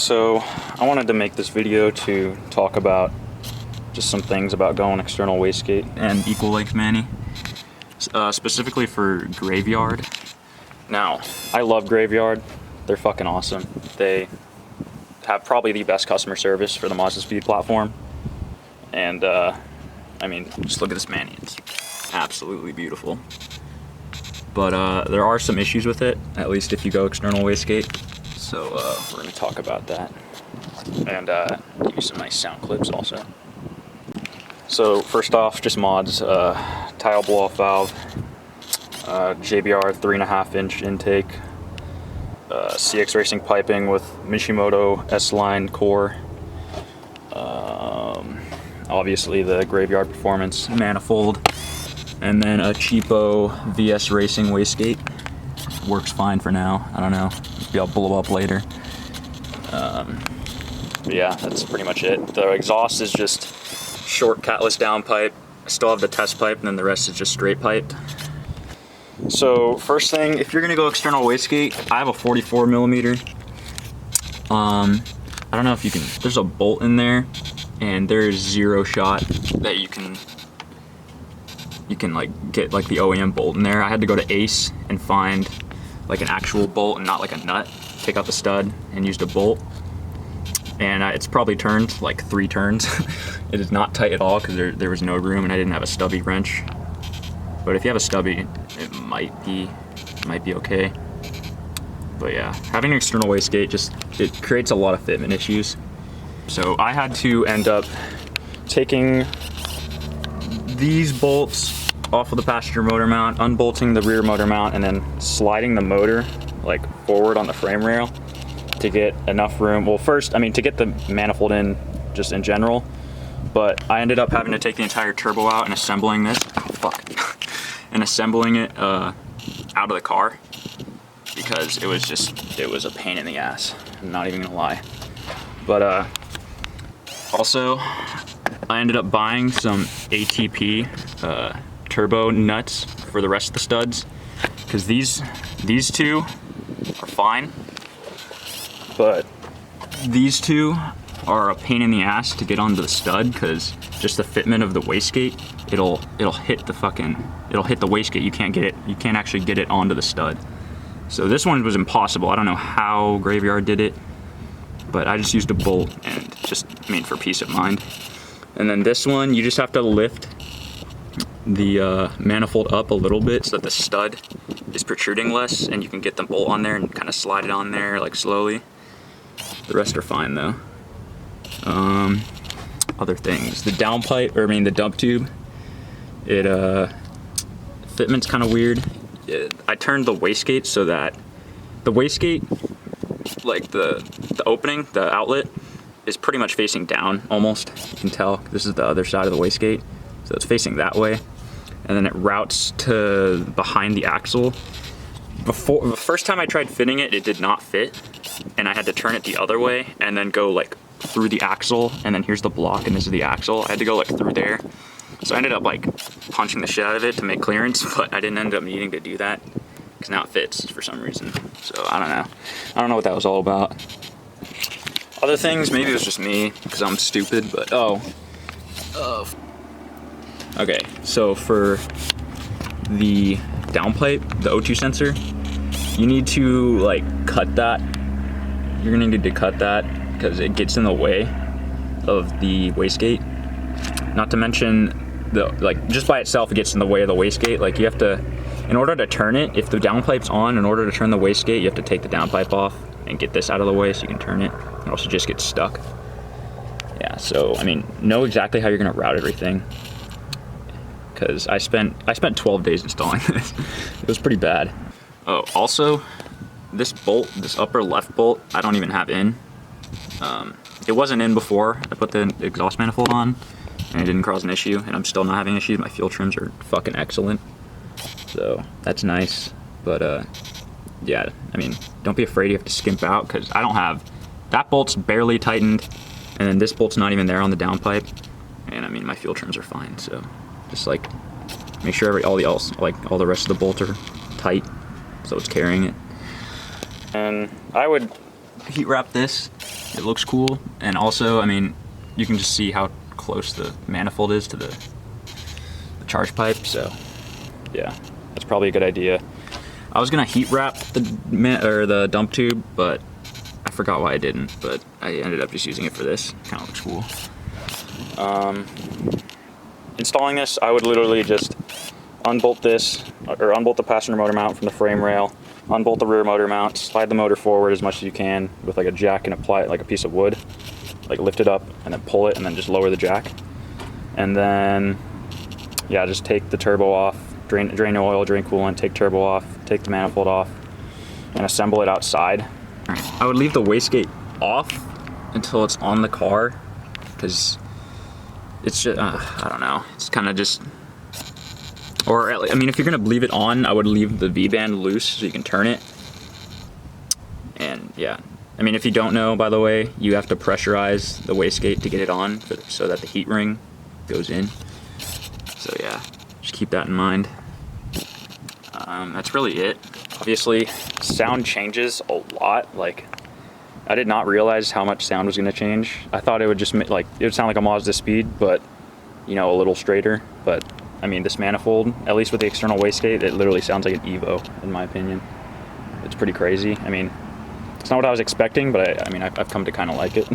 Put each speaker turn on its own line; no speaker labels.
So I wanted to make this video to talk about just some things about going external wastegate and equal length mani, specifically for Graveyard. Now, I love Graveyard. They're fucking awesome. They have probably the best customer service for the Mazdaspeed platform. And I mean, just look at this mani. It's absolutely beautiful. But there are some issues with it, at least if you go external wastegate. So we're gonna talk about that and give you some nice sound clips also. So first off, just mods, Tial blow-off valve, JBR 3.5-inch intake, CXracing piping with Mishimoto S-line core, obviously the Graveyard Performance manifold, and then a cheapo VSRacing wastegate. Works fine for now. I don't know. Maybe I'll blow up later. But yeah, that's pretty much it. The exhaust is just short catless downpipe. I still have the test pipe, and then the rest is just straight piped. So first thing, if you're gonna go external wastegate, I have a 44 millimeter. I don't know if you can. There's a bolt in there, and there's zero shot that you can like get like the OEM bolt in there. I had to go to Ace and find like an actual bolt and not like a nut. Take out the stud and used a bolt, and it's probably turned like 3 turns. It is not tight at all because there was no room, and I didn't have a stubby wrench. But if you have a stubby, it might be okay. But yeah, having an external wastegate it creates a lot of fitment issues. So I had to end up taking these bolts off of the passenger motor mount, unbolting the rear motor mount, and then sliding the motor like forward on the frame rail to get enough room. Well, first, I mean, to get the manifold in just in general, but I ended up having to take the entire turbo out and assembling this, and assembling it out of the car because it was a pain in the ass. I'm not even gonna lie. But also, I ended up buying some ATP turbo nuts for the rest of the studs because these two are fine, but these two are a pain in the ass to get onto the stud because just the fitment of the wastegate, it'll hit the wastegate. You can't actually get it onto the stud. So this one was impossible. I don't know how Graveyard did it, but I just used a bolt and for peace of mind. And then this one, you just have to lift the manifold up a little bit so that the stud is protruding less, and you can get the bolt on there and kind of slide it on there like slowly. The rest are fine though. Other things, the downpipe, the dump tube, fitment's kind of weird. I turned the wastegate so that the wastegate, like the opening, the outlet, is pretty much facing down almost. You can tell this is the other side of the wastegate, so it's facing that way, and then it routes to behind the axle. The first time I tried fitting it, it did not fit, and I had to turn it the other way and then go like through the axle, and then here's the block and this is the axle. I had to go like through there, so I ended up like punching the shit out of it to make clearance, but I didn't end up needing to do that because now it fits for some reason. So I don't know what that was all about. Other things, maybe it was just me because I'm stupid, but okay, so for the downpipe, the O2 sensor, you need to like cut that. You're gonna need to cut that because it gets in the way of the wastegate. Not to mention, just by itself, it gets in the way of the wastegate. Like you have to, in order to turn it, if the downpipe's on, in order to turn the wastegate, you have to take the downpipe off and get this out of the way so you can turn it. It also just gets stuck. Yeah, so I mean, know exactly how you're gonna route everything, because I spent 12 days installing this. It was pretty bad. Oh, also, this bolt, this upper left bolt, I don't even have in. It wasn't in before I put the exhaust manifold on, and it didn't cause an issue, and I'm still not having issues. My fuel trims are fucking excellent, so that's nice. But yeah, I mean, don't be afraid you have to skimp out, because I don't have, that bolt's barely tightened, and then this bolt's not even there on the downpipe, and I mean, my fuel trims are fine. So just like make sure all the rest of the bolts are tight, so it's carrying it. And I would heat wrap this it looks cool. And also, I mean, you can just see how close the manifold is to the charge pipe. So yeah, that's probably a good idea. I was gonna heat wrap the dump tube, but I forgot why I didn't, but I ended up just using it for this. Kind of looks cool. Installing this, I would literally just unbolt this, or unbolt the passenger motor mount from the frame rail, unbolt the rear motor mount, slide the motor forward as much as you can with like a jack, and apply it like a piece of wood, like lift it up and then pull it and then just lower the jack. And then, yeah, just take the turbo off, drain the oil, drain coolant, take turbo off, take the manifold off, and assemble it outside. I would leave the wastegate off until it's on the car, because it's just, I don't know, it's kind of just, or I mean, if you're gonna leave it on, I would leave the V-band loose so you can turn it. And yeah, I mean, if you don't know, by the way, you have to pressurize the wastegate to get it on, so that the heat ring goes in. So yeah, just keep that in mind. That's really it. Obviously, sound changes a lot. Like, I did not realize how much sound was gonna change. I thought it would just it would sound like a Mazdaspeed, but you know, a little straighter. But I mean, this manifold, at least with the external wastegate, it literally sounds like an Evo, in my opinion. It's pretty crazy. I mean, it's not what I was expecting, but I mean, I've come to kind of like it.